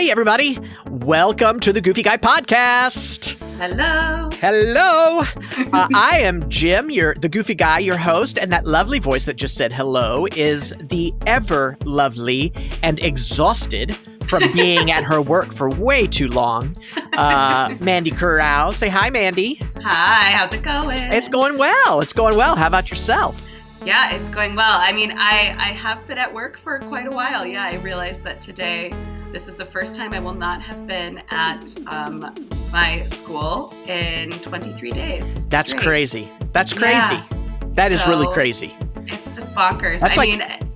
Hey, everybody. Welcome to the Goofy Guy Podcast. Hello. Hello. I am Jim, the Goofy Guy, your host, and that lovely voice that just said hello is the ever lovely and exhausted from being at her work for way too long, Mandy Corral. Say hi, Mandy. Hi, how's it going? It's going well. It's going well. How about yourself? Yeah, it's going well. I mean, I have been at work for quite a while. Yeah, I realized that today, this is the first time I will not have been at my school in 23 days. That's straight. Crazy. That's crazy. Yeah. That is really crazy. It's just bonkers.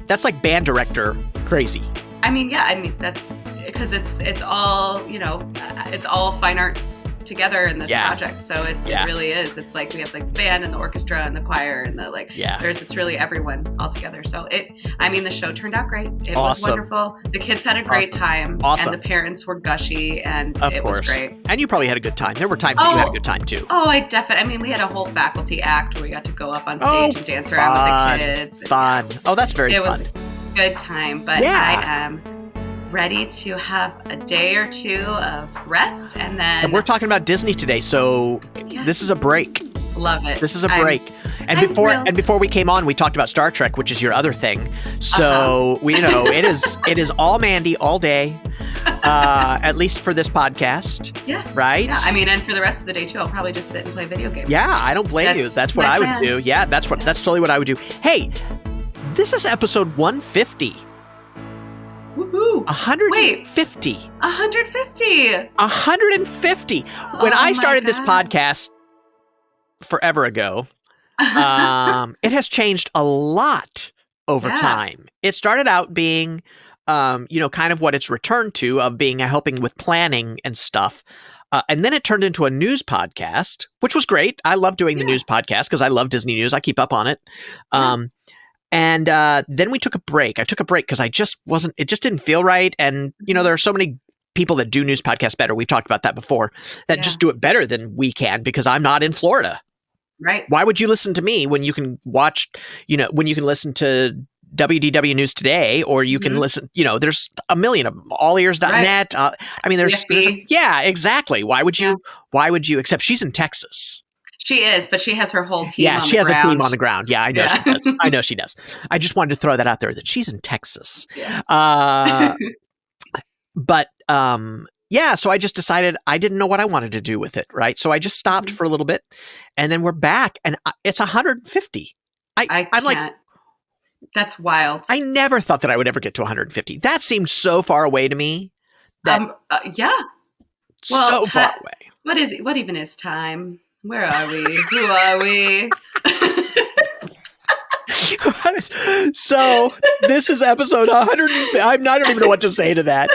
That's like band director crazy. That's because it's all, it's all fine arts together in this project. So it really is. It's like we have like the band and the orchestra and the choir and the it's really everyone all together. So the show turned out great. It was wonderful. The kids had a great time. Awesome. And the parents were gushy and it was great. And you probably had a good time. There were times that you had a good time too. Oh, I definitely. We had a whole faculty act where we got to go up on stage and dance around with the kids. Fun. That's very fun. It was a good time, but I am ready to have a day or two of rest and we're talking about Disney today, so this is a break. Love it. This is a break. And before we came on, we talked about Star Trek, which is your other thing. So it is all Mandy all day. At least for this podcast. Yes. Right? Yeah. And for the rest of the day too, I'll probably just sit and play video games. Yeah, I don't blame you. That's what I would do. Yeah, that's totally what I would do. Hey, this is episode 150. Woohoo! 150. 150. 150. When I started this podcast forever ago, it has changed a lot over time. It started out being, kind of what it's returned to of being helping with planning and stuff. And then it turned into a news podcast, which was great. I love doing the news podcast because I love Disney news. I keep up on it. And then we took a break. I took a break because it just didn't feel right. And, there are so many people that do news podcasts better. We've talked about that before, that just do it better than we can because I'm not in Florida. Right. Why would you listen to me when you can watch, when you can listen to WDW News Today, or you can listen, there's a million of them, allears.net. There's exactly. Why would you, except she's in Texas. She is, but she has her whole team on the ground. Yeah, she has a team on the ground. Yeah, I know she does. I know she does. I just wanted to throw that out there that she's in Texas. Yeah. So I just decided I didn't know what I wanted to do with it, right? So I just stopped for a little bit, and then we're back, and it's 150. I'm like, that's wild. I never thought that I would ever get to 150. That seemed so far away to me. Well, so far away. What even is time? Where are we? Who are we? So this is episode 100. I don't even know what to say to that.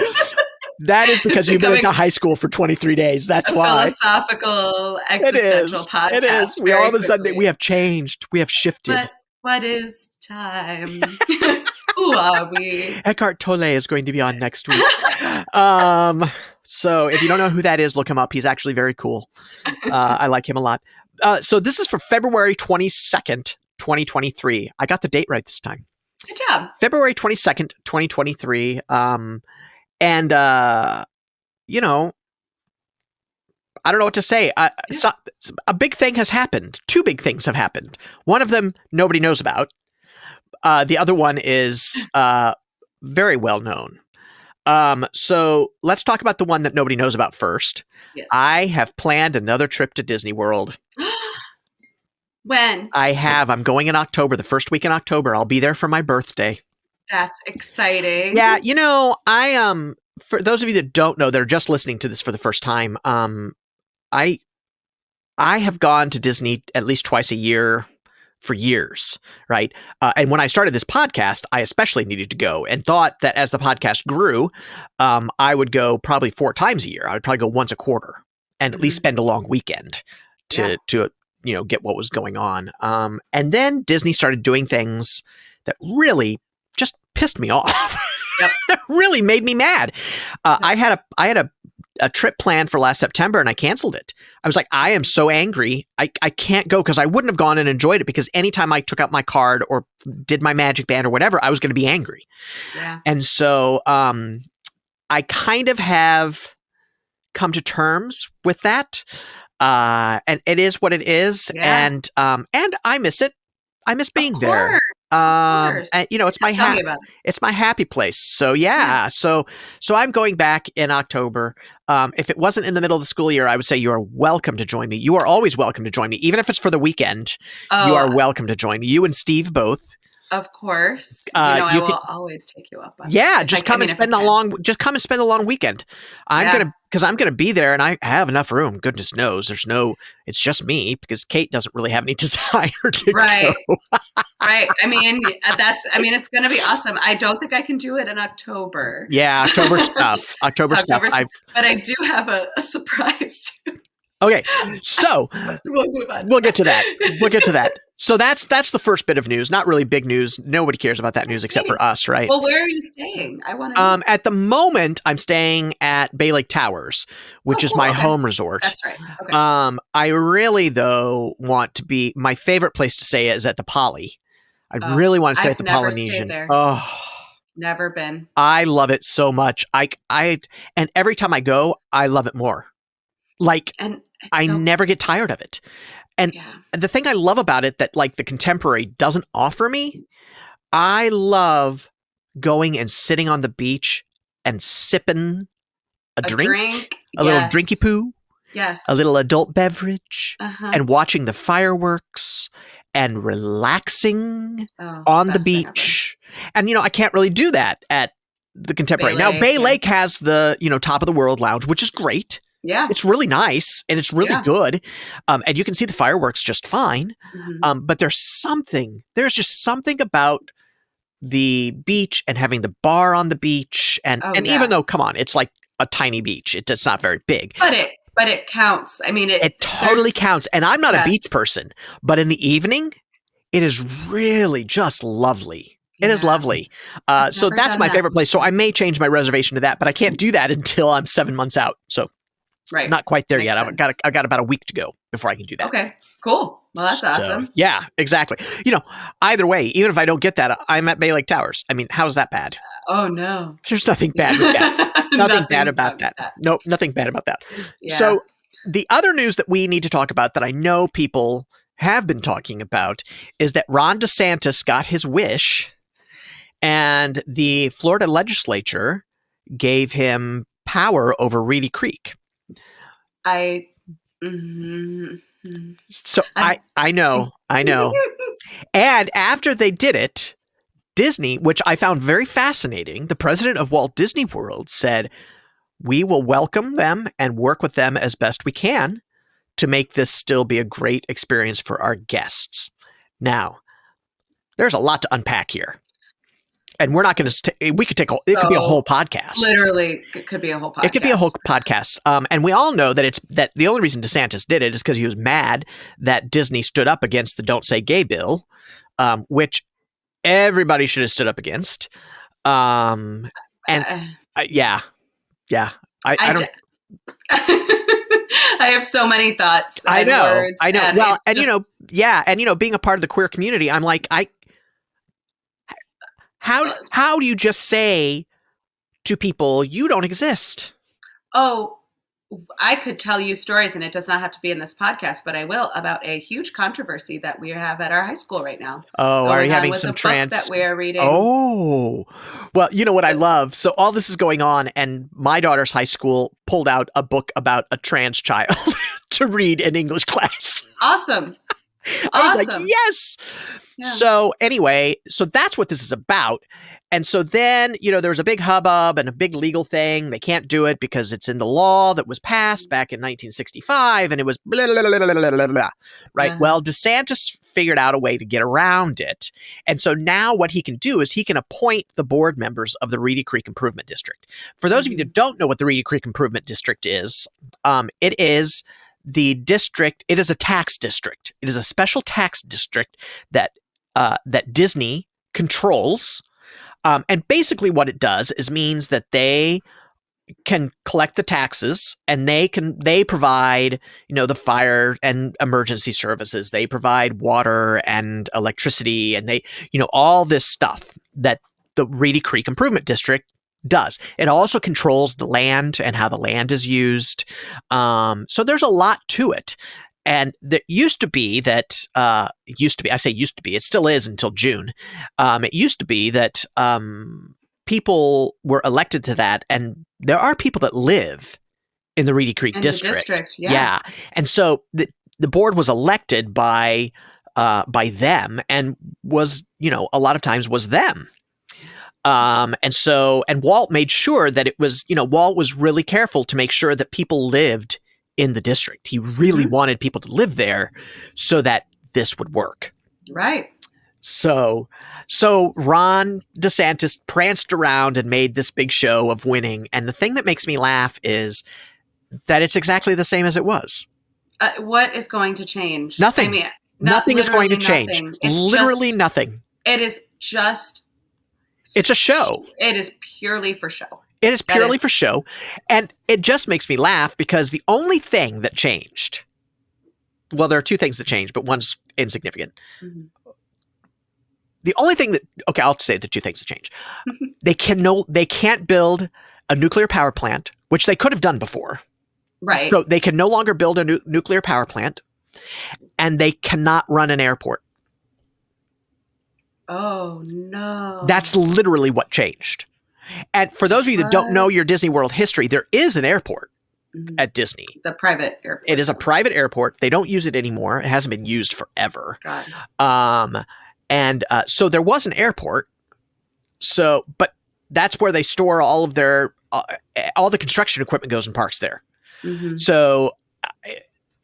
That is because you've been to high school for 23 days. That's why. Philosophical, existential podcast. It is. We all of a sudden, we have changed. We have shifted. But what is time? Who are we? Eckhart Tolle is going to be on next week. So if you don't know who that is, look him up. He's actually very cool. I like him a lot. So this is for February 22nd, 2023. I got the date right this time. Good job. February 22nd, 2023. I don't know what to say. A big thing has happened. Two big things have happened. One of them nobody knows about. The other one is very well known. So let's talk about the one that nobody knows about first. Yes. I have planned another trip to Disney World. When? I have. I'm going in October, the first week in October. I'll be there for my birthday. That's exciting. Yeah, I for those of you that don't know, that are just listening to this for the first time, I have gone to Disney at least twice a year for years, right? And when I started this podcast, I especially needed to go and thought that as the podcast grew, I would go probably 4 times a year. I would probably go once a quarter and at least spend a long weekend to get what was going on. And then Disney started doing things that really just pissed me off. Yep. That really made me mad. I had a trip planned for last September and I canceled it. I was like, I am so angry. I can't go because I wouldn't have gone and enjoyed it because anytime I took out my card or did my magic band or whatever, I was going to be angry. Yeah. And so I kind of have come to terms with that. And it is what it is. Yeah. And I miss it. I miss being there. And, it's my happy place. So yeah. So I'm going back in October. If it wasn't in the middle of the school year, I would say you are welcome to join me. You are always welcome to join me, even if it's for the weekend. You are welcome to join me. You and Steve both. Of course, I will always take you up on. Yeah, just come and spend the long weekend. I'm gonna be there, and I have enough room. Goodness knows, it's just me because Kate doesn't really have any desire to go. Right. It's gonna be awesome. I don't think I can do it in October. Yeah, October stuff. But I do have a surprise too. Okay, so we'll get to that. So that's the first bit of news. Not really big news. Nobody cares about that news except for us, right? Well, where are you staying? I want to. At the moment, I'm staying at Bay Lake Towers, which is my home resort. That's right. Okay. I really though want to be. My favorite place to stay is at the Poly. I really want to stay at the Polynesian. There. Oh, never been. I love it so much. And every time I go, I love it more. I never get tired of it. And the thing I love about it that the contemporary doesn't offer me, I love going and sitting on the beach and sipping a drink, a little drinky poo, a little adult beverage, and watching the fireworks and relaxing on the beach. And, I can't really do that at the contemporary. Now, Bay Lake has the, top of the world lounge, which is great. Yeah. It's really nice and it's really good. And you can see the fireworks just fine. But there's just something about the beach and having the bar on the beach. And even though, come on, it's like a tiny beach. It's not very big. But it counts. I mean, it totally counts. And I'm not a beach person, but in the evening, it is really just lovely. It is lovely. So that's my favorite place. So I may change my reservation to that, but I can't do that until I'm 7 months out. So I'm not quite there yet. I've got about a week to go before I can do that. Okay, cool. Well, that's awesome. Yeah, exactly. Either way, even if I don't get that, I'm at Bay Lake Towers. I mean, how's that bad? Oh, no. There's nothing bad with that. Nothing bad about that. Nope, nothing bad about that. Yeah. So the other news that we need to talk about that I know people have been talking about is that Ron DeSantis got his wish and the Florida legislature gave him power over Reedy Creek. I know. And after they did it, Disney, which I found very fascinating, the president of Walt Disney World said, we will welcome them and work with them as best we can to make this still be a great experience for our guests. Now, there's a lot to unpack here. And we're not going to. We could it could be a whole podcast. Literally, it could be a whole podcast. It could be a whole podcast. And we all know that the only reason DeSantis did it is because he was mad that Disney stood up against the Don't Say Gay bill, which everybody should have stood up against. I don't. I have so many thoughts. I know. Well, and being a part of the queer community, I'm like, How do you just say to people, you don't exist? Oh, I could tell you stories, and it does not have to be in this podcast, but I will, about a huge controversy that we have at our high school right now. Oh, are you having some trans? Book that we are reading. Oh, well, you know what I love? So all this is going on, and my daughter's high school pulled out a book about a trans child to read in English class. Awesome. I was like, yes. Yeah. So anyway, so that's what this is about. And so then, there was a big hubbub and a big legal thing. They can't do it because it's in the law that was passed back in 1965. And it was blah, blah, blah, blah, blah, blah, right? Uh-huh. Well, DeSantis figured out a way to get around it. And so now what he can do is he can appoint the board members of the Reedy Creek Improvement District. For those of you that don't know what the Reedy Creek Improvement District is, it is the district. It is a tax district. It is a special tax district that Disney controls. And basically what it does is means that they can collect the taxes and they provide, the fire and emergency services. They provide water and electricity and they, all this stuff that the Reedy Creek Improvement District does. It also controls the land and how the land is used. So there's a lot to it. And there used to be that, I say used to be, it still is until June. It used to be that people were elected to that, and there are people that live in the Reedy Creek district. Yeah. And so the board was elected by them, and was, a lot of times was them. And Walt made sure that it was, Walt was really careful to make sure that people lived in the district. He really wanted people to live there so that this would work. Right. So Ron DeSantis pranced around and made this big show of winning. And the thing that makes me laugh is that it's exactly the same as it was. What is going to change? Nothing. I mean, nothing is going to change. Literally nothing. It is just... It's a show. It is purely for show. It is purely for show. And it just makes me laugh because the only thing that changed, well, there are two things that changed, but one's insignificant. Mm-hmm. The only thing that, okay, I'll say the two things that changed. They can't build a nuclear power plant, which they could have done before. Right. So they can no longer build a nuclear power plant, and they cannot run an airport. Oh, no. That's literally what changed. And for those of you that don't know your Disney World history, there is an airport at Disney. The private airport. It is a private airport. They don't use it anymore. It hasn't been used forever. God. So there was an airport. But that's where they store all of their all the construction equipment goes and parks there. Mm-hmm. So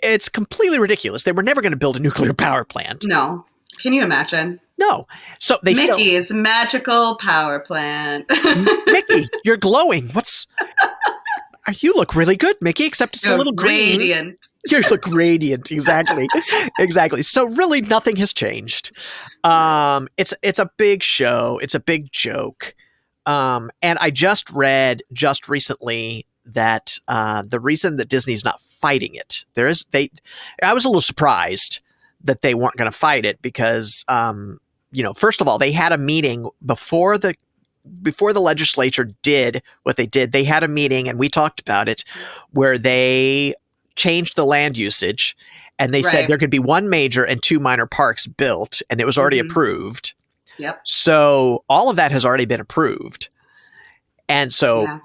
it's completely ridiculous. They were never going to build a nuclear power plant. No. Can you imagine? No. So they Mickey's magical power plant. Mickey, you're glowing. You look really good, Mickey, except it's a little green. Radiant. You look radiant. Exactly. Exactly. So really nothing has changed. It's a big show. It's a big joke. And I just read recently that the reason that Disney's not fighting it, I was a little surprised that they weren't going to fight it because, first of all, they had a meeting before the legislature did what they did. They had a meeting, and we talked about it, where they changed the land usage, and they said there could be one major and two minor parks built, and it was already approved. Yep. So all of that has already been approved. And so,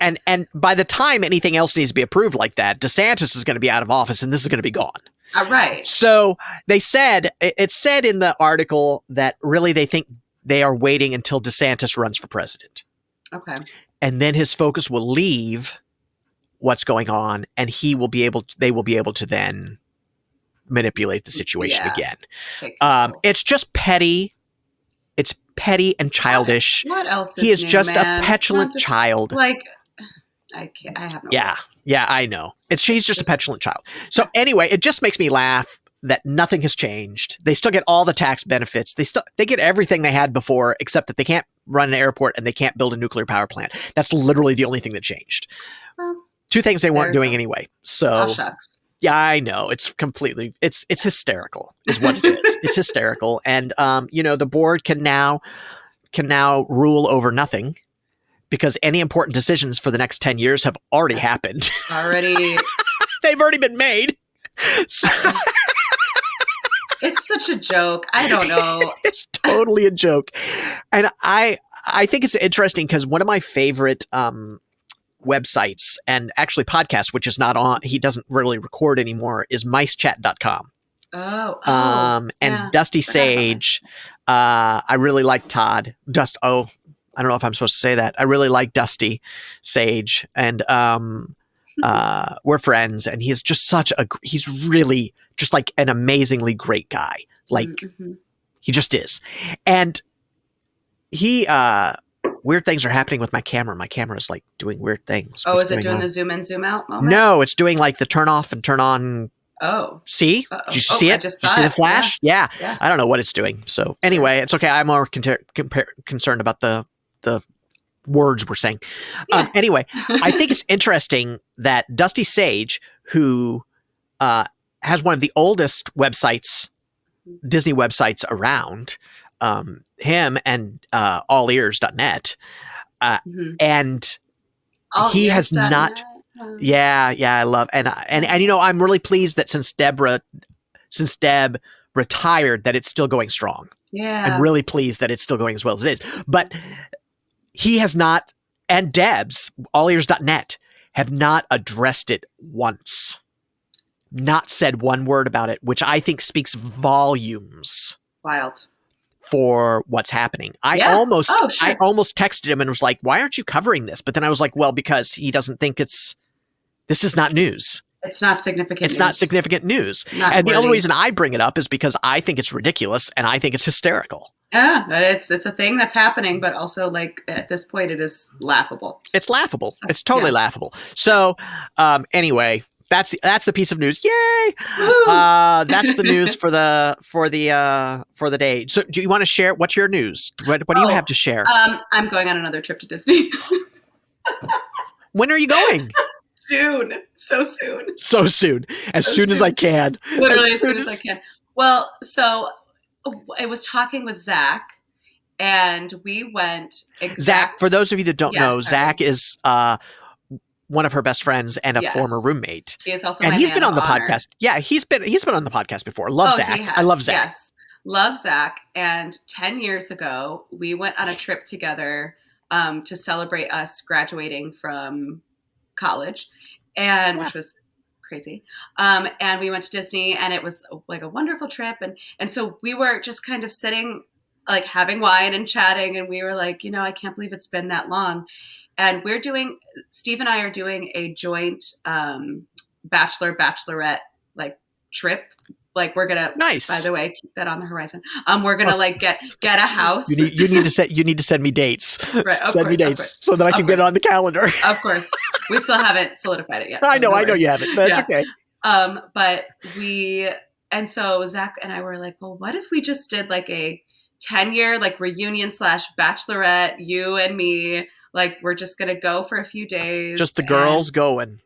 and by the time anything else needs to be approved like that, DeSantis is going to be out of office, and this is going to be gone. Right. So it said in the article that really they think they are waiting until DeSantis runs for president. Okay. And then his focus will leave what's going on, and they will be able to then manipulate the situation again. It's just petty. It's petty and childish. What else is he is new, just man? A petulant child. Like, I have no Yeah. words. Yeah, I know. She's just a petulant child. So anyway, it just makes me laugh that nothing has changed. They still get all the tax benefits. They get everything they had before, except that they can't run an airport and they can't build a nuclear power plant. That's literally the only thing that changed. Well, two things they weren't doing anyway. So shucks. Yeah, I know. It's hysterical is what it is. It's hysterical. And the board can now rule over nothing, because any important decisions for the next 10 years have already happened. They've already been made. So it's such a joke. I don't know. It's totally a joke. And I think it's interesting because one of my favorite websites and actually podcasts, which is not on, he doesn't really record anymore, is micechat.com. And Dusty Sage. I really like Todd. I don't know if I'm supposed to say that. I really like Dusty Sage, and we're friends, and he's just he's really just like an amazingly great guy. Like he just is. And weird things are happening with my camera. My camera is like doing weird things. Is it doing the zoom in, zoom out moment? No, it's doing like the turn off and turn on. Oh. See? Did you see it? Did you see the flash? Yeah. Yes. I don't know what it's doing. So anyway, it's okay. I'm more concerned about the words we're saying. Anyway, I think it's interesting that Dusty Sage, who has one of the oldest websites, Disney websites around, him and allears.net, And All he ears has not. Yeah, I love and I'm really pleased that since Deb retired, that it's still going strong. Yeah, I'm really pleased that it's still going as well as it is. But he has not, and Deb's allears.net have not addressed it once. Not said one word about it, which I think speaks volumes. Wild. For what's happening. I almost texted him and was like, why aren't you covering this? But then I was like, well, because he doesn't think this is not news. It's not significant It's not significant news. And the only reason I bring it up is because I think it's ridiculous and I think it's hysterical. Yeah, but it's a thing that's happening, but also like at this point it is laughable. It's laughable. It's totally laughable. So anyway, that's the piece of news. Yay! That's the news for the day. So do you want to share what's your news? What do you have to share? I'm going on another trip to Disney. When are you going? June. So soon. So soon. As soon as I can. Literally as soon as I can. Well, so I was talking with Zach, and we went. Zach, for those of you that don't know, Zach is one of her best friends and a former roommate. He is also, and he's been on the podcast. Yeah, he's been on the podcast before. Love Zach. I love Zach. Yes, love Zach. And 10 years ago, we went on a trip together to celebrate us graduating from college, and which was crazy. And we went to Disney, and it was like a wonderful trip. And so we were just kind of sitting, like having wine and chatting, and we were like, I can't believe it's been that long. And Steve and I are doing a joint bachelorette like trip. Like we're gonna, nice. By the way, keep that on the horizon. We're gonna like get a house. You need to send me dates. Right, send me dates so that I can get it on the calendar. Of course, we still haven't solidified it yet. So I know you haven't. That's okay. But and so Zach and I were like, well, what if we just did like a 10-year like reunion / bachelorette, you and me, like we're just gonna go for a few days. Just the girls going.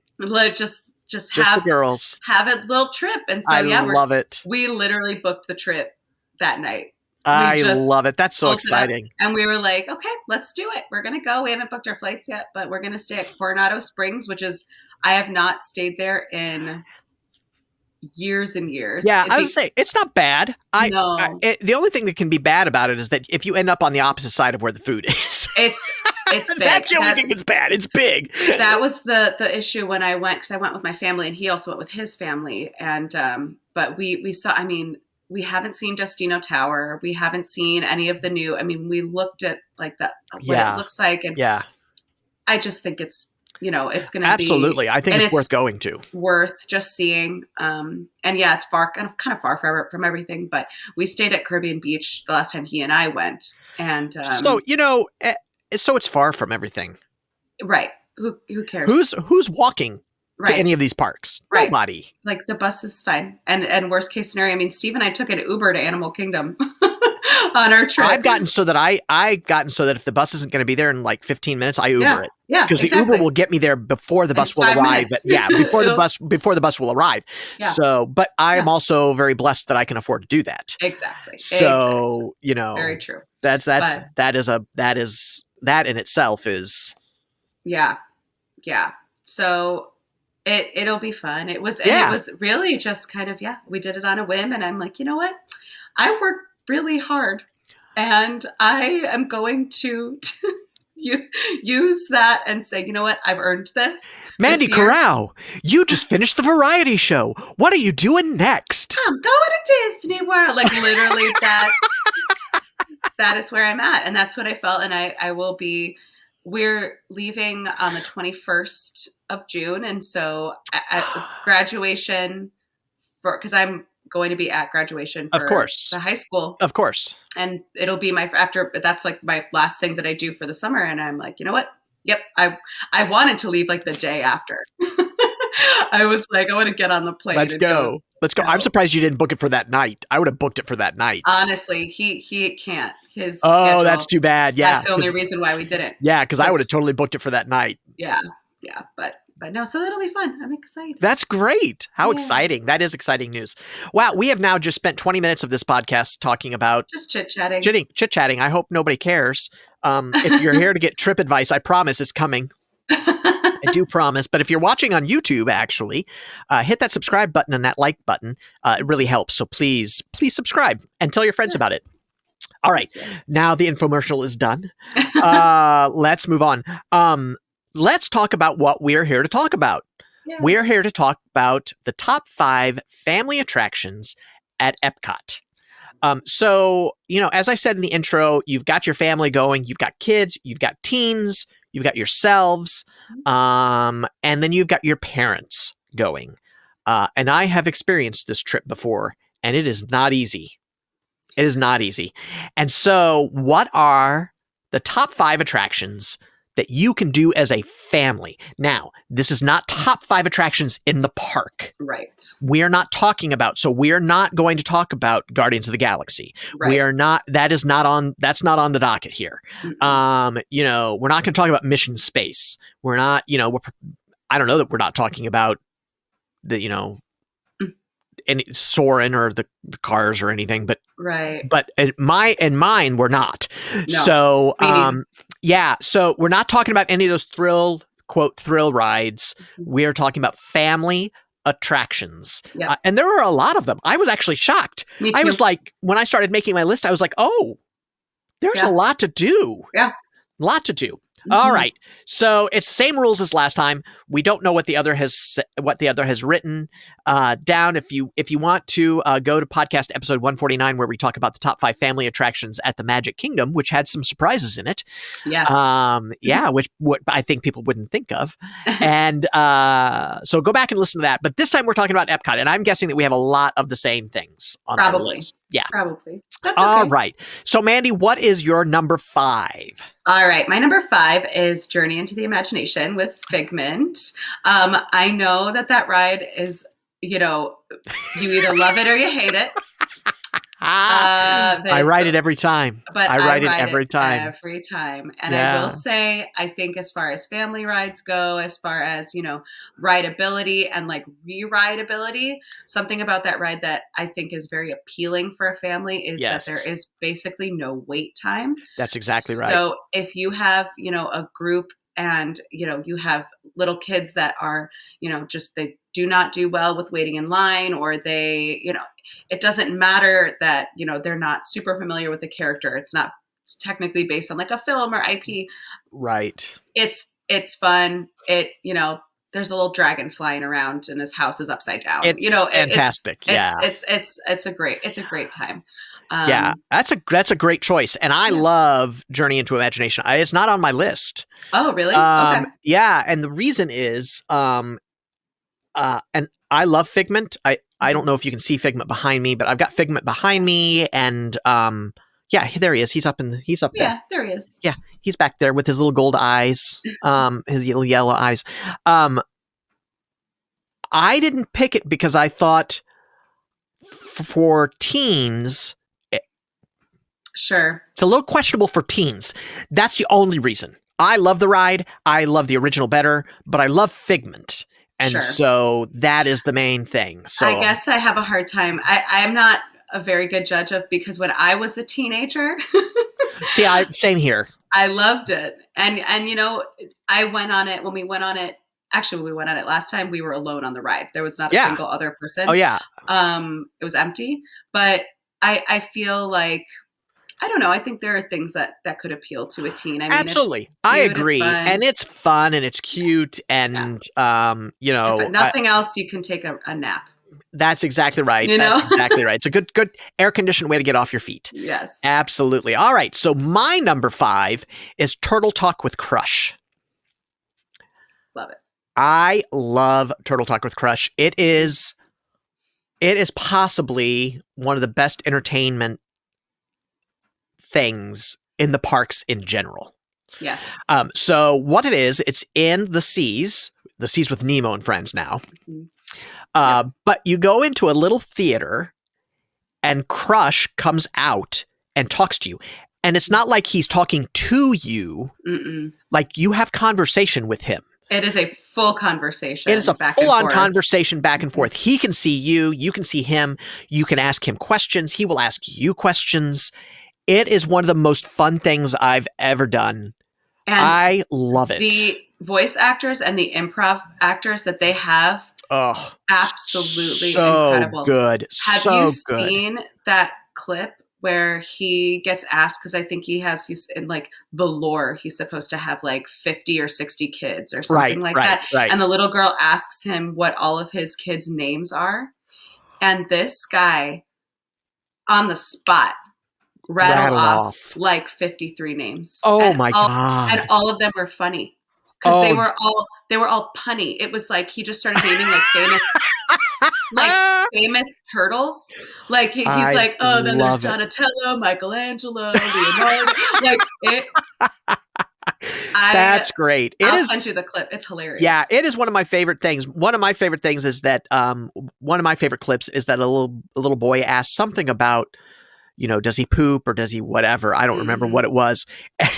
Just have the girls have a little trip. And so I love it. We literally booked the trip that night. I love it. That's so exciting. And we were like, okay, let's do it. We're going to go. We haven't booked our flights yet, but we're going to stay at Coronado Springs, which is, I have not stayed there in years and years. Yeah, I would say it's not bad. The only thing that can be bad about it is that if you end up on the opposite side of where the food is. It's big. That's the only thing that's bad. It's big. That was the issue when I went, because I went with my family and he also went with his family. And but we saw, we haven't seen Destino Tower. We haven't seen any of the new. We looked at like what it looks like, and I just think it's it's going to be absolutely. I think it's worth going to. Worth just seeing. And it's far, kind of far from everything. But we stayed at Caribbean Beach the last time he and I went, and so so it's far from everything, right? Who cares? Who's walking to any of these parks? Right. Nobody. Like the bus is fine, and worst case scenario, Steve and I took an Uber to Animal Kingdom on our trip. I've gotten so that if the bus isn't going to be there in like 15 minutes, I Uber it. Yeah, because the Uber will get me there before the bus will arrive. Before the bus will arrive. Yeah. So, but I am also very blessed that I can afford to do that. Exactly. So very true. That in itself is. Yeah. So it'll be fun. It was really just kind of, we did it on a whim, and I'm like, you know what? I worked really hard, and I am going to use that and say, you know what? I've earned this. Mandy Corral, you just finished the variety show. What are you doing next? I'm going to Disney World. Like literally that is where I'm at. And that's what I felt. And I will be, we're leaving on the 21st of June. And so at graduation because I'm going to be at graduation for the high school. Of course. And it'll be that's like my last thing that I do for the summer. And I'm like, you know what? Yep. I wanted to leave like the day after. I was like, I want to get on the plane. Let's go. I'm surprised you didn't book it for that night. I would have booked it for that night. Honestly, he can't. His schedule, that's too bad. Yeah. That's the only reason why we didn't. Yeah, because I would have totally booked it for that night. Yeah. But But no, so it'll be fun. I'm excited. That's great. How exciting. That is exciting news. Wow. We have now just spent 20 minutes of this podcast talking about just chit-chatting. Chit-chatting. I hope nobody cares. If you're here to get trip advice, I promise it's coming. I do promise. But if you're watching on YouTube, actually, hit that subscribe button and that like button. It really helps. So please subscribe and tell your friends about it. All right. Now the infomercial is done. Let's move on. Let's talk about what we're here to talk about. Yeah. We're here to talk about the top 5 family attractions at EPCOT. So, as I said in the intro, you've got your family going, you've got kids, you've got teens, you've got yourselves, and then you've got your parents going. And I have experienced this trip before, and it is not easy. It is not easy. And so what are the top 5 attractions that you can do as a family? Now, this is not top 5 attractions in the park. Right. We're not going to talk about Guardians of the Galaxy. Right. That's not on the docket here. Mm-hmm. We're not going to talk about Mission Space. We're not, I don't know that we're not talking about the, any Soarin or the cars or anything, but right. But in mine, we're not. No, so so we're not talking about any of those thrill rides. We're talking about family attractions. Yep. And there are a lot of them. I was actually shocked. Me too. I was like, when I started making my list, I was like, oh, there's a lot to do. Yeah. A lot to do. Mm-hmm. All right. So it's same rules as last time. We don't know what the other has written down. If you want to go to podcast episode 149, where we talk about the top 5 family attractions at the Magic Kingdom, which had some surprises in it. Yes. Which what I think people wouldn't think of. And so go back and listen to that. But this time we're talking about EPCOT, and I'm guessing that we have a lot of the same things on our list. Yeah. Probably. That's okay. All right. So Mandy, what is your number 5? All right. My number 5 is Journey into the Imagination with Figment. I know that ride is, you either love it or you hate it. I ride it every time. But I ride it every time. Every time. And I will say, I think as far as family rides go, as far as, rideability and like re-rideability, something about that ride that I think is very appealing for a family is that there is basically no wait time. That's exactly right. So if you have, a group and, you have little kids that are, they do not do well with waiting in line, or they, it doesn't matter that, they're not super familiar with the character. It's technically based on like a film or IP. Right. It's fun. There's a little dragon flying around and his house is upside down. It's fantastic. It's a great time. That's a great choice. And I love Journey into Imagination. It's not on my list. Oh, really? Okay. Yeah. And the reason is, and I love Figment. I don't know if you can see Figment behind me, but I've got Figment behind me, and there he is. He's up there. Yeah, there he is. Yeah, he's back there with his little gold eyes, his little yellow eyes. I didn't pick it because I thought for teens, sure, it's a little questionable for teens. That's the only reason. I love the ride. I love the original better, but I love Figment. And so that is the main thing. So I guess I have a hard time. I'm not a very good judge because when I was a teenager, same here. I loved it. And I went on it when we went on it. Actually, when we went on it last time, we were alone on the ride. There was not a single other person. Oh yeah. It was empty, but I feel like, I don't know. I think there are things that could appeal to a teen. I mean, absolutely. I agree. And it's fun and it's cute. And, if nothing else, you can take a nap. That's exactly right. That's exactly right. It's a good air conditioned way to get off your feet. Yes. Absolutely. All right. So my number 5 is Turtle Talk with Crush. Love it. I love Turtle Talk with Crush. It is possibly one of the best entertainment things in the parks in general. Yes. So what it is, it's in the seas with Nemo and friends now. Mm-hmm. But you go into a little theater and Crush comes out and talks to you. And it's not like he's talking to you. Mm-mm. Like you have conversation with him. It is a full conversation. It is a full-on conversation back and forth. He can see you. You can see him. You can ask him questions. He will ask you questions. It is one of the most fun things I've ever done. And I love it. The voice actors and the improv actors that they have, absolutely incredible. Good. Have you seen that clip where he gets asked, because I think he's in like the lore, he's supposed to have like 50 or 60 kids or something that. Right. And the little girl asks him what all of his kids' names are. And this guy on the spot rattled off like 53 names. Oh my God. And all of them were funny. Because they were all punny. It was like he just started naming like famous turtles. Like he's like, oh, then there's Donatello, Michelangelo, Leonardo. Like it. That's great. I'll send you the clip. It's hilarious. Yeah, it is one of my favorite things. One of my favorite things is that one of my favorite clips is that a little boy asked something about, does he poop or does he whatever? I don't remember what it was.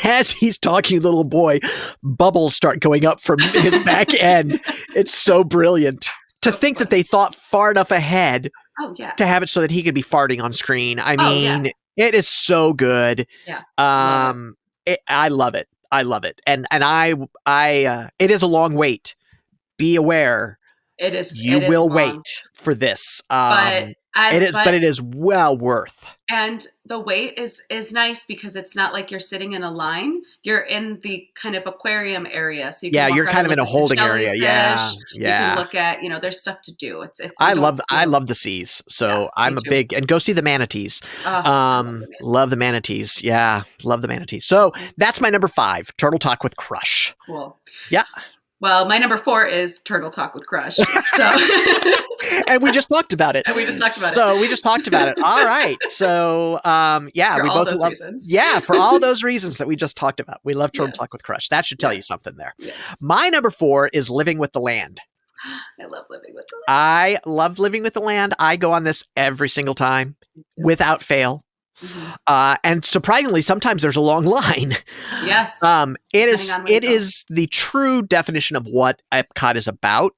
As he's talking, little boy, bubbles start going up from his back end. It's so brilliant to think that they thought far enough ahead to have it so that he could be farting on screen. I mean, it is so good. Yeah. I love it. I love it. And I it is a long wait. Be aware. It is. You will wait for this. But it is well worth. And the wait is nice because it's not like you're sitting in a line. You're in the kind of aquarium area. So you're kind of in a holding area. Yeah. You can look at, there's stuff to do. I love the seas. So I'm a big, and go see the manatees. Love the manatees. Yeah. Love the manatees. So that's my number 5, Turtle Talk with Crush. Cool. Yeah. Well, my number 4 is Turtle Talk with Crush. So. And we just talked about it. So we just talked about it. All right. So, we both love. Reasons. Yeah, for all those reasons that we just talked about, we love Turtle Talk with Crush. That should tell you something there. Yes. My number 4 is Living with the Land. I love Living with the Land. I love Living with the Land. I go on this every single time, without fail. Mm-hmm. And surprisingly, sometimes there's a long line. Yes. It is the true definition of what EPCOT is about.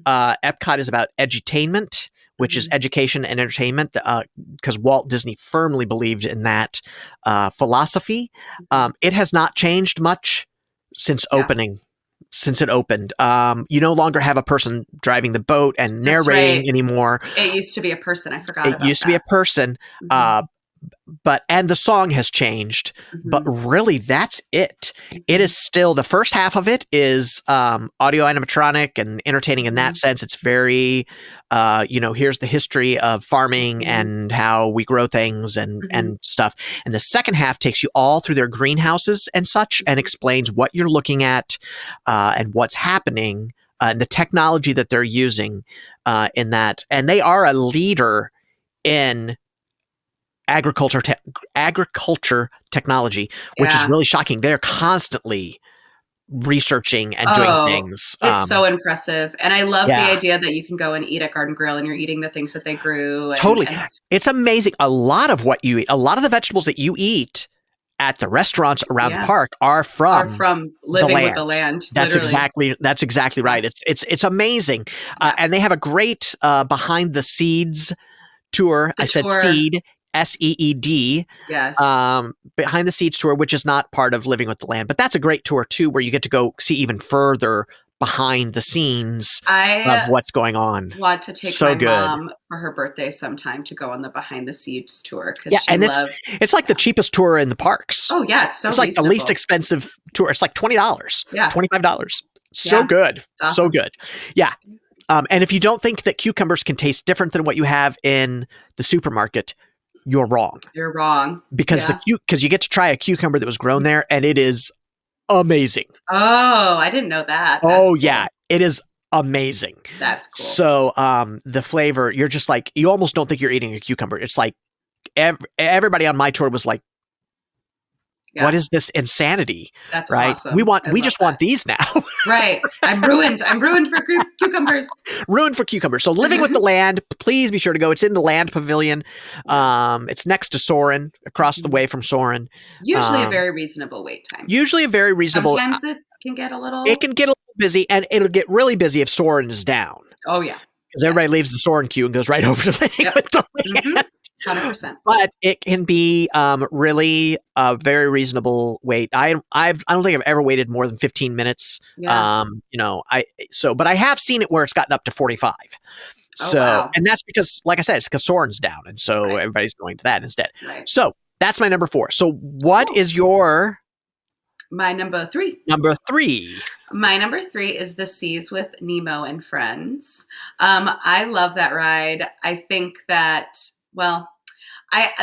EPCOT is about edutainment, which is education and entertainment, because Walt Disney firmly believed in that philosophy. It has not changed much since opening. Since it opened, you no longer have a person driving the boat and narrating anymore. It used to be a person. I forgot. It used to be a person. And the song has changed, but really that's it. It is still, the first half of it is audio animatronic and entertaining in that sense. It's very, here's the history of farming and how we grow things and stuff. And the second half takes you all through their greenhouses and such and explains what you're looking at and what's happening and the technology that they're using in that. And they are a leader in agriculture technology, which is really shocking. They're constantly researching and doing things. It's so impressive. And I love the idea that you can go and eat at Garden Grill and you're eating the things that they grew. Totally. It's amazing. A lot of what you eat, a lot of the vegetables that you eat at the restaurants around the park are from living with the land. That's exactly right. It's amazing. And they have a great behind the seeds tour. Seed. SEED. Yes. Behind the Seeds tour, which is not part of Living with the Land, but that's a great tour too, where you get to go see even further behind the scenes of what's going on. Want to take my mom for her birthday sometime to go on the Behind the Seeds tour. Yeah, and it's like the cheapest tour in the parks. Oh yeah, it's like the least expensive tour. It's like $20. Yeah, $25. So good, awesome. So good. Yeah. And if you don't think that cucumbers can taste different than what you have in the supermarket, you're wrong. You're wrong. Because because you get to try a cucumber that was grown there and it is amazing. Oh, I didn't know that. Cool. Yeah. It is amazing. That's cool. So the flavor, you're just like, you almost don't think you're eating a cucumber. It's like everybody on my tour was like, what is this insanity? That's right. Awesome. We just want these now. Right. I'm ruined for cucumbers. Ruined for cucumbers. So Living with the Land, please be sure to go. It's in the Land Pavilion. It's next to Soarin, across the way from Soarin. Usually a very reasonable wait time. Sometimes it can get a little. It can get a little busy, and it'll get really busy if Soarin is down. Oh yeah. Because everybody leaves the Soarin queue and goes right over to landing with the land. 100%. But it can be really a very reasonable wait. I don't think I've ever waited more than 15 minutes. Yeah. But I have seen it where it's gotten up to 45. So, wow. And that's because, like I said, it's because Soarin's down, and so everybody's going to that instead. Right. So that's my number 4. So what is your? My number 3. Number 3. My number 3 is The Seas with Nemo and Friends. I love that ride. I think that, well,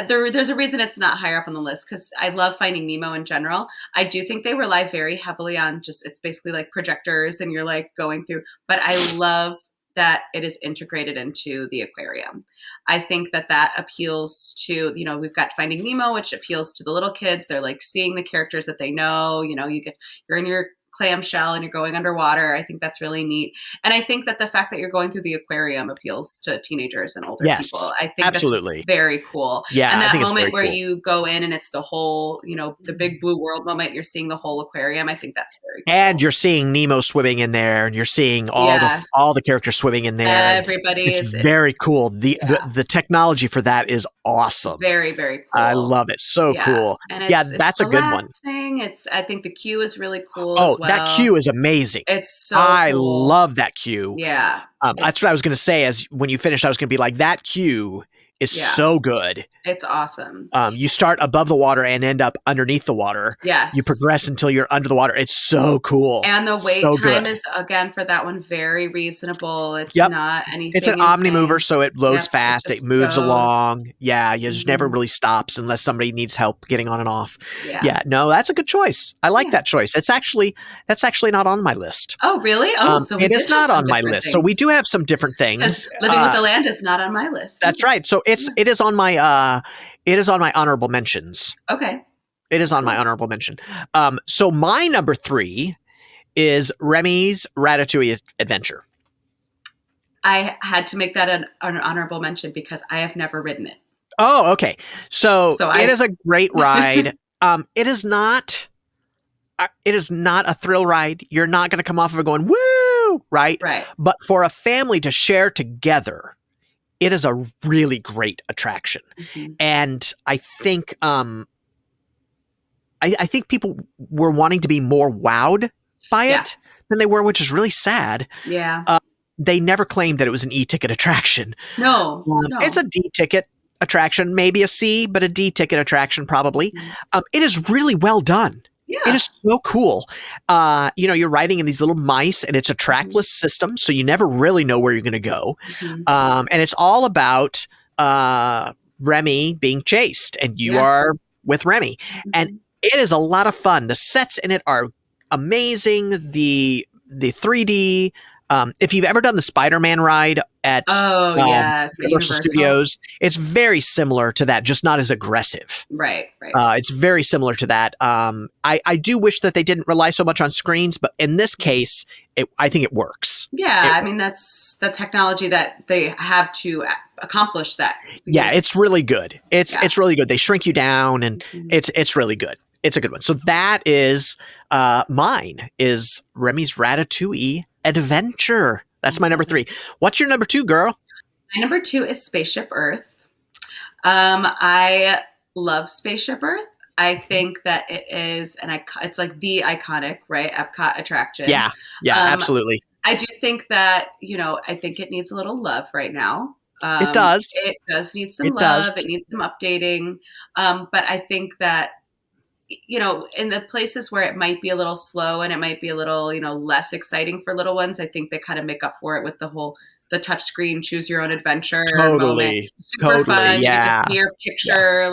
there's a reason it's not higher up on the list, because I love Finding Nemo in general. I do think they rely very heavily on it's basically like projectors and you're like going through, but I love that it is integrated into the aquarium. I think that appeals to, we've got Finding Nemo, which appeals to the little kids. They're like seeing the characters that they know, you're in your clamshell and you're going underwater. I think that's really neat. And I think that the fact that you're going through the aquarium appeals to teenagers and older people. I think absolutely. That's very cool. Yeah. And that moment where cool. You go in and it's the whole, the big blue world moment, you're seeing the whole aquarium. I think that's very cool. And you're seeing Nemo swimming in there, and you're seeing all the characters swimming in there. Everybody is very cool. The technology for that is awesome. Very, very cool. I love it. So cool. And that's a good one. I think the queue is really cool. Oh, as well. That queue is amazing. It's so I cool. love that queue. Yeah. That's what I was going to say. As when you finished, I was going to be like, that queue is so good. It's awesome. You start above the water and end up underneath the water. Yes. You progress until you're under the water. It's so cool. And the wait time is, again, for that one, very reasonable. It's not anything. It's an omni-mover, so it loads fast. It moves goes along. Yeah, it just never really stops unless somebody needs help getting on and off. Yeah, no, that's a good choice. I like that choice. That's actually not on my list. Oh, really? Oh, so it is not on my list. So we do have some different things. Because Living with the Land is not on my list. That's right. So it is on my honorable mentions. Okay. It is on my honorable mention. So my number 3 is Remy's Ratatouille Adventure. I had to make that an honorable mention because I have never ridden it. Oh, okay. So it is a great ride. It is not a thrill ride. You're not going to come off of it going, woo, right? Right. But for a family to share together, it is a really great attraction. Mm-hmm. And I think I think people were wanting to be more wowed by it than they were, which is really sad. Yeah. They never claimed that it was an E-ticket attraction. No. It's a D-ticket attraction, maybe a C, but a D-ticket attraction probably. Mm-hmm. It is really well done. Yeah. It is so cool. You're riding in these little mice, and it's a trackless system, so you never really know where you're going to go. Mm-hmm. And it's all about Remy being chased, and you are with Remy. Mm-hmm. And it is a lot of fun. The sets in it are amazing. The 3D. If you've ever done the Spider-Man ride at Universal Studios, it's very similar to that, just not as aggressive. Right. It's very similar to that. I do wish that they didn't rely so much on screens, but in this case, I think it works. Yeah, I mean, that's the technology that they have to accomplish that. Yeah, it's really good. It's really good. They shrink you down, and it's really good. It's a good one. So that is mine, is Remy's Ratatouille Adventure. That's my number 3. What's your number 2, girl? My number 2 is Spaceship Earth. I love Spaceship Earth. I think that it is it's like the iconic, right, EPCOT attraction. Yeah, absolutely. I do think that, I think it needs a little love right now. It does. It does need some love. It needs some updating. But I think that, in the places where it might be a little slow and it might be a little, less exciting for little ones, I think they kind of make up for it with the touchscreen, choose your own adventure. Totally. Super fun. Yeah. You get to see your picture.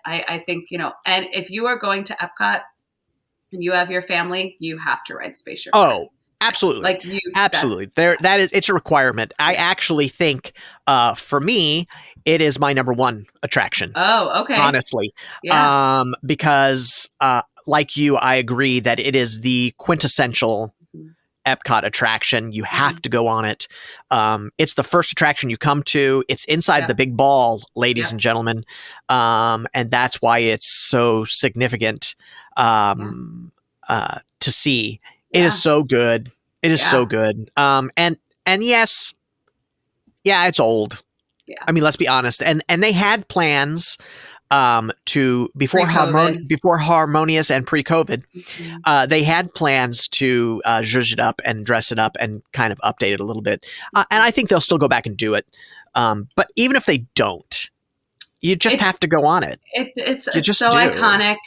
I think, and if you are going to EPCOT and you have your family, you have to ride Spaceship. Oh, absolutely. Absolutely. It's a requirement. I actually think, for me, it is my number 1 attraction. Oh, okay. Honestly. Yeah. Because, like you, I agree that it is the quintessential EPCOT attraction. You have to go on it. It's the first attraction you come to. It's inside the big ball, ladies and gentlemen. And that's why it's so significant to see. It is so good. It is so good. And yes, it's old. Yeah. I mean, let's be honest. And they had plans to before Harmonious and pre-COVID, they had plans to zhuzh it up and dress it up and kind of update it a little bit. And I think they'll still go back and do it. But even if they don't, you just have to go on it. It's so iconic.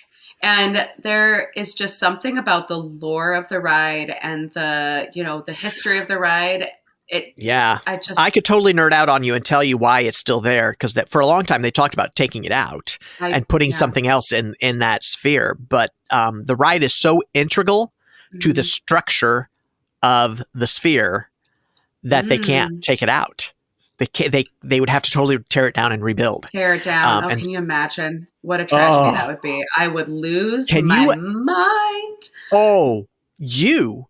And there is just something about the lore of the ride and the history of the ride. I could totally nerd out on you and tell you why it's still there, because that for a long time they talked about taking it out and putting something else in that sphere. But the ride is so integral to the structure of the sphere that they can't take it out. They would have to totally tear it down and rebuild. Tear it down. Can you imagine what a tragedy that would be? I would lose my mind. Oh, you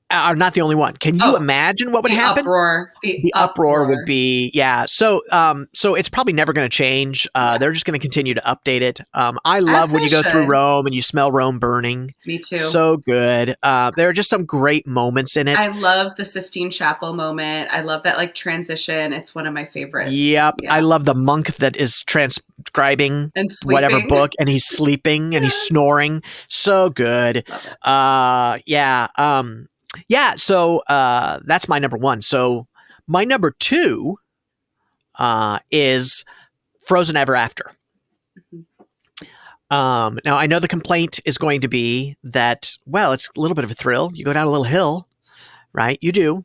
are not the only one. Can you imagine what would happen? The uproar would be, So it's probably never going to change. They're just going to continue to update it. I love when you go through Rome and you smell Rome burning. Me too. So good. There are just some great moments in it. I love the Sistine Chapel moment. I love that transition. It's one of my favorites. Yep. Yeah. I love the monk that is transcribing whatever book and he's sleeping and he's snoring. So good. Love it. So that's my number one. So my number two is Frozen Ever After. Now, I know the complaint is going to be that, it's a little bit of a thrill. You go down a little hill, right? You do.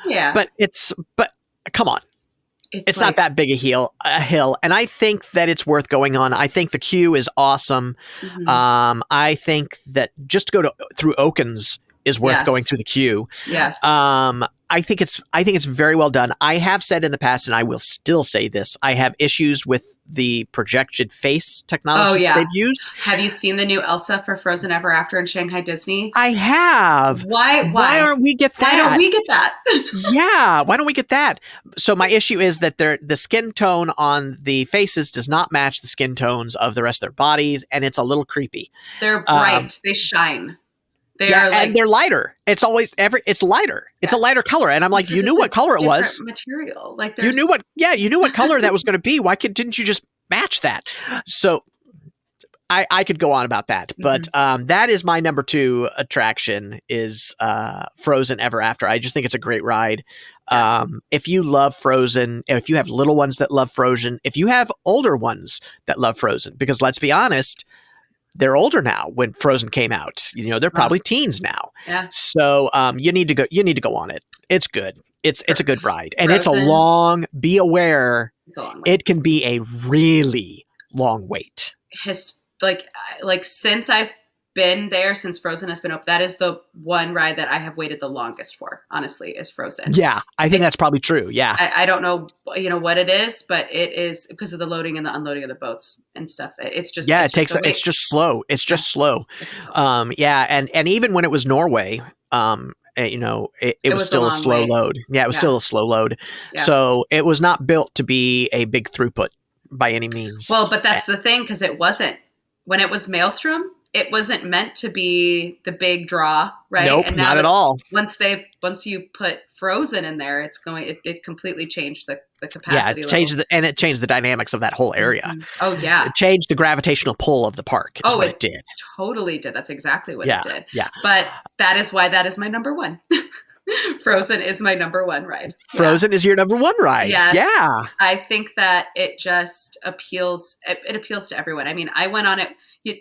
Yeah. But come on. It's not that big a hill. And I think that it's worth going on. I think the queue is awesome. I think that just to go through Oakens is worth going through the queue. Yes. I think it's very well done. I have said in the past, and I will still say this, I have issues with the projected face technology they've used. Have you seen the new Elsa for Frozen Ever After in Shanghai Disney? I have. Why aren't we get that? Why don't we get that? Why don't we get that? So my issue is that the skin tone on the faces does not match the skin tones of the rest of their bodies, and it's a little creepy. They're bright. They shine. And they're lighter. It's always it's lighter. It's a lighter color. And I'm like, you knew what color it was. Material. You knew what color that was going to be. Why didn't you just match that? So I could go on about that, but that is my number two attraction is Frozen Ever After. I just think it's a great ride. If you love Frozen, if you have little ones that love Frozen, if you have older ones that love Frozen, because let's be honest, they're older now when Frozen came out. They're probably teens now. Yeah. So you need to go on it. It's good. It's a good ride. And Frozen, be aware, it can be a really long wait. Since I've been there, since Frozen has been open, that is the one ride that I have waited the longest for, honestly, is Frozen. Yeah, I think that's probably true. Yeah. I don't know, what it is, but it is because of the loading and the unloading of the boats and stuff. It's just, it's just slow. It's just slow. And even when it was Norway, it was still a slow load. Yeah, it was still a slow load. Yeah. So it was not built to be a big throughput by any means. Well, but that's the thing, because it wasn't. When it was Maelstrom, it wasn't meant to be the big draw, right? Nope, and now not at all. Once you put Frozen in there, it completely changed the capacity. Yeah, it changed the dynamics of that whole area. Mm-hmm. Oh yeah, it changed the gravitational pull of the park. It did. Totally did. That's exactly what it did. Yeah, but that is why that is my number one. Frozen is my number one ride. Frozen is your number one ride. Yes. Yeah. I think that it just appeals. It appeals to everyone. I mean, I went on it.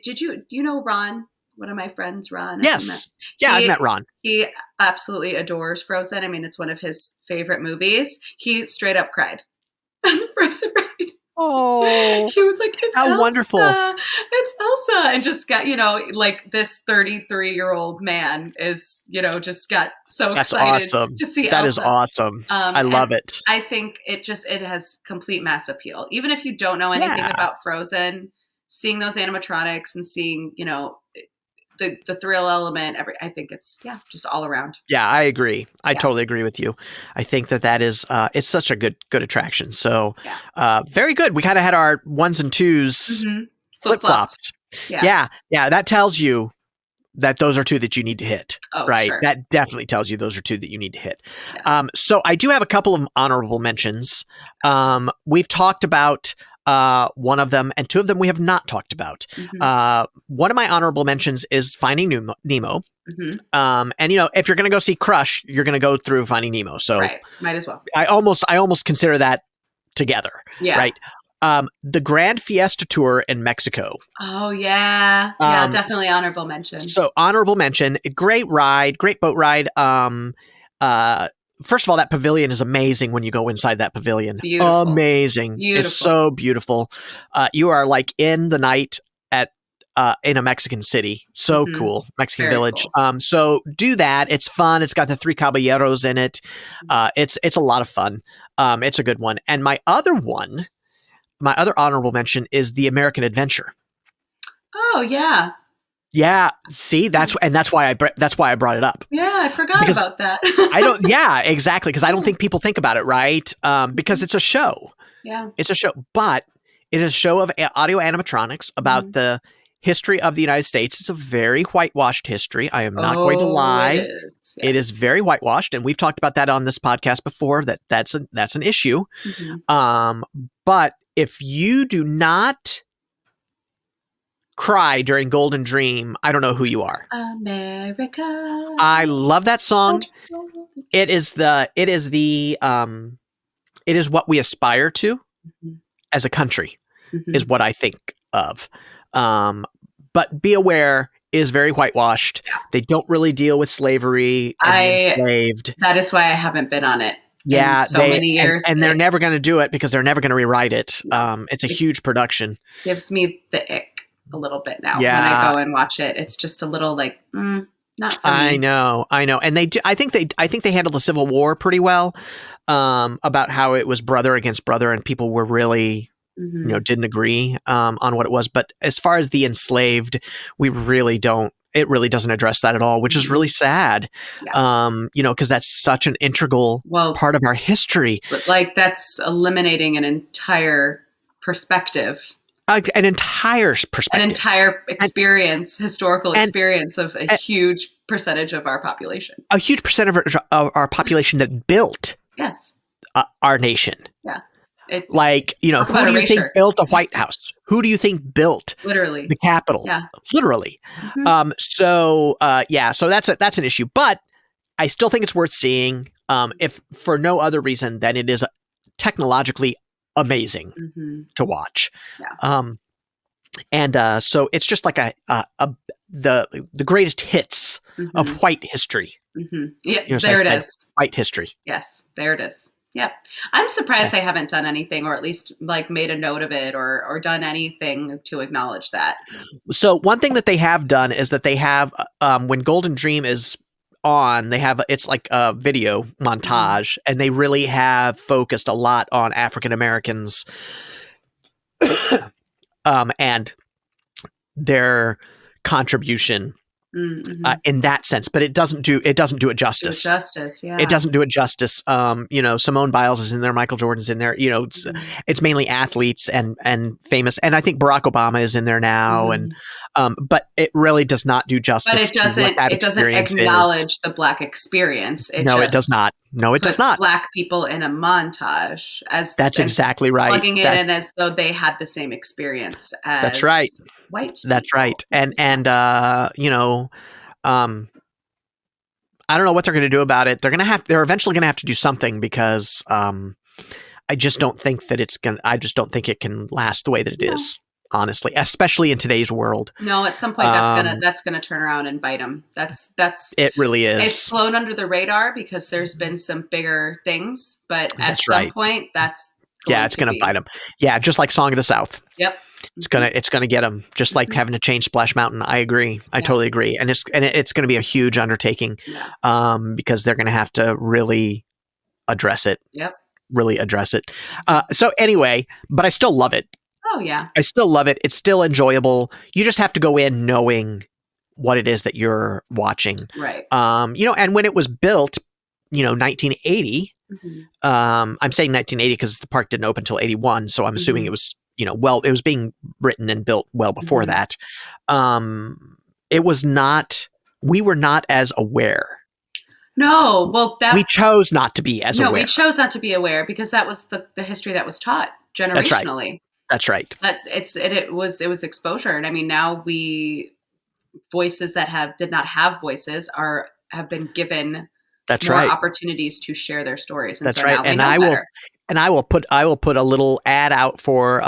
Did you know Ron? One of my friends, Ron. Yes. I've met Ron. He absolutely adores Frozen. I mean, it's one of his favorite movies. He straight up cried on the Frozen ride. Oh, he was like, "It's how Elsa. Wonderful! It's Elsa!" And just got this 33-year-old man is just got so excited to see Elsa. That is awesome. I love it. I think it has complete mass appeal. Even if you don't know anything about Frozen, seeing those animatronics and seeing the thrill element, I think it's just all around. Yeah, I agree. I totally agree with you. I think that is it's such a good attraction. So very good. We kind of had our ones and twos flip-flopped. Yeah, that tells you that those are two that you need to hit, right? Sure. That definitely tells you those are two that you need to hit. Yes. So I do have a couple of honorable mentions. We've talked about one of them, and two of them we have not talked about. One of my honorable mentions is Finding Nemo. And if you're going to go see Crush, you're going to go through Finding Nemo. So might as well. I almost consider that together. Yeah. Right. The Grand Fiesta Tour in Mexico. Oh yeah. Yeah, definitely honorable mention. So honorable mention, great ride, great boat ride. First of all, that pavilion is amazing when you go inside that pavilion. Beautiful. Amazing. Beautiful. It's so beautiful. You are like in the night in a Mexican city. So cool. Mexican village. Cool. So do that. It's fun. It's got the Three Caballeros in it. It's a lot of fun. It's a good one. And my other honorable mention is the American Adventure. Oh yeah. Yeah. See, that's why I brought it up. Yeah, I forgot about that. Yeah, exactly. Because I don't think people think about it, right? Because it's a show. Yeah. It's a show, but it is a show of audio animatronics about the history of the United States. It's a very whitewashed history. I am not going to lie. It is. Yes. It is very whitewashed, and we've talked about that on this podcast before. That's an issue. But if you do not cry during Golden Dream, I don't know who you are. America. I love that song. It is what we aspire to as a country, is what I think of. But be aware, is very whitewashed. They don't really deal with slavery and the enslaved. That is why I haven't been on it. Yeah, so many years, and they're never going to do it because they're never going to rewrite it. It's a huge production. Gives me the ick a little bit now when I go and watch it. It's just a little like not for me. I know, and they do. I think they handled the Civil War pretty well. About how it was brother against brother, and people were really didn't agree on what it was. But as far as the enslaved, we really don't. It really doesn't address that at all, which is really sad. Yeah. Because that's such an integral part of our history. But like that's eliminating an entire perspective. An entire experience, historical experience of a huge percentage of our population. A huge percentage of our population that built our nation. Yeah. Who do you think built the White House? Who do you think built literally the Capitol? Yeah. Literally. So that's an issue, but I still think it's worth seeing, if for no other reason than it is technologically amazing to watch. Yeah. So it's just like the greatest hits of white history. Yeah, there it is. White history. Yes, there it is. Yeah. I'm surprised they haven't done anything, or at least like made a note of it or done anything to acknowledge that. So one thing that they have done is that they have, when Golden Dream is on, it's like a video montage, and they really have focused a lot on African Americans and their contribution in that sense, but it doesn't do it justice. Yeah. It doesn't do it justice. Simone Biles is in there, Michael Jordan's in there. It's mainly athletes and famous, and I think Barack Obama is in there now. And but it really does not do justice. But it doesn't acknowledge the Black experience. It does not. No, it does not. Black people in a montage that's exactly right. Plugging it in as though they had the same experience as that's right. White. That's right. And I don't know what they're going to do about it. They're eventually going to have to do something, because I just don't think it can last the way that it is, honestly, especially in today's world. No, at some point that's gonna turn around and bite them. That's it really is. It's flown under the radar because there's been some bigger things, but at some point it's gonna bite them. Yeah, just like Song of the South. Yep. It's gonna get them, just like having to change Splash Mountain. I agree. I totally agree. And it's gonna be a huge undertaking, because they're gonna have to really address it. Yep. Really address it. So anyway, but I still love it. Oh yeah. I still love it. It's still enjoyable. You just have to go in knowing what it is that you're watching. Right. And when it was built, 1980. I'm saying 1980 because the park didn't open until 81, so I'm assuming it was, it was being written and built well before that. we were not as aware. No, well, we chose not to be as aware. No, we chose not to be aware because that was the history that was taught generationally. That's right. But it was exposure, and I mean now voices that did not have voices have been given more opportunities to share their stories. And that's right. And I will put a little ad out for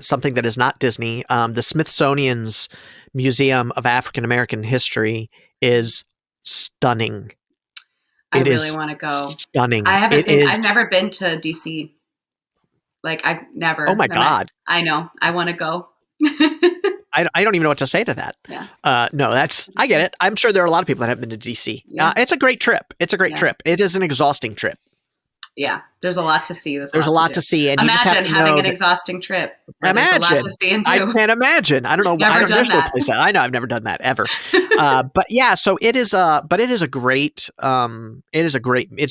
something that is not Disney. The Smithsonian's Museum of African American History is stunning. I really want to go. Stunning. I've never been to DC. Like I've never. Oh my God. I know. I want to go. I don't even know what to say to that. Yeah. No, I get it. I'm sure there are a lot of people that haven't been to DC. Yeah. It's a great trip. It's a great trip. It is an exhausting trip. Yeah. There's a lot to see. There's a lot to see. And imagine you just have to having an exhausting trip. Imagine. There's a lot to see and do. I can't imagine. I don't know. There's no place I know I've never done that ever. But yeah, so it's an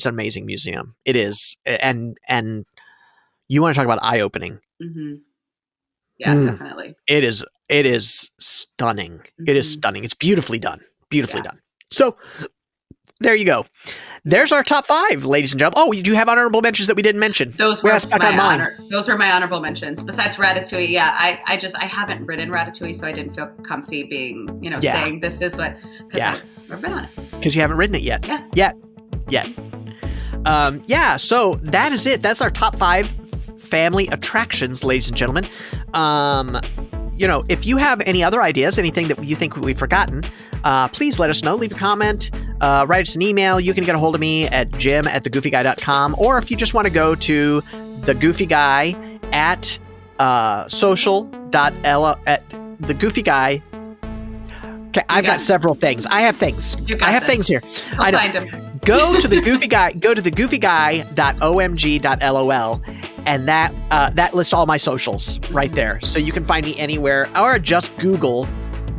amazing museum. It is. And you want to talk about eye-opening. Mm-hmm. Yeah, definitely. It is stunning. Mm-hmm. It is stunning. It's beautifully done. Beautifully done. So there you go. There's our top 5, ladies and gentlemen. Oh, you do have honorable mentions that we didn't mention. Those were those were my honorable mentions. Besides Ratatouille, I haven't ridden Ratatouille, so I didn't feel comfy being, saying this is what. I've never been on it. Because you haven't ridden it yet. Yeah. Yet. So that is it. That's our top 5 family attractions, ladies and gentlemen. If you have any other ideas, anything that you think we've forgotten, please let us know. Leave a comment, write us an email. You can get a hold of me at jim@thegoofyguy.com, or if you just want to go to The Goofy Guy at social.l at The Goofy Guy. Okay, I've got several things. I have things. Things here. I'll find them. Go to The Goofy Guy. Go to thegoofyguy.omg.lol. And that lists all my socials right there. So you can find me anywhere, or just Google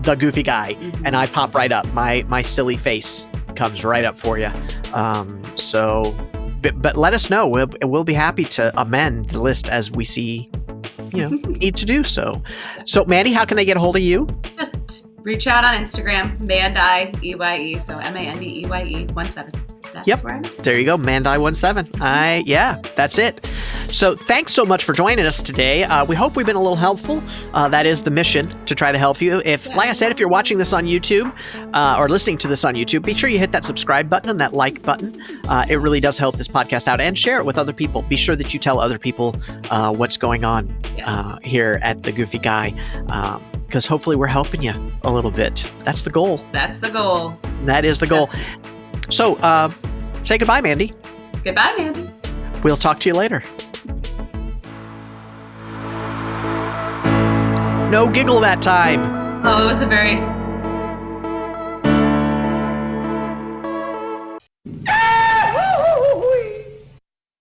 The Goofy Guy, and I pop right up. My silly face comes right up for you. But let us know. We'll be happy to amend the list as we see, need to do so. So Mandy, how can they get a hold of you? Just reach out on Instagram, Mandeye, EYE, so MANDEYE 17. That's where I'm at. There you go, Mandeye17. That's it. So thanks so much for joining us today. We hope we've been a little helpful. That is the mission, to try to help you. Like I said, if you're watching this on YouTube or listening to this on YouTube, be sure you hit that subscribe button and that like button. It really does help this podcast out, and share it with other people. Be sure that you tell other people what's going on here at The Goofy Guy, because hopefully we're helping you a little bit. That's the goal. That's the goal. That is the goal. So, say goodbye, Mandy. Goodbye, Mandy. We'll talk to you later. No giggle that time. Oh, it was a very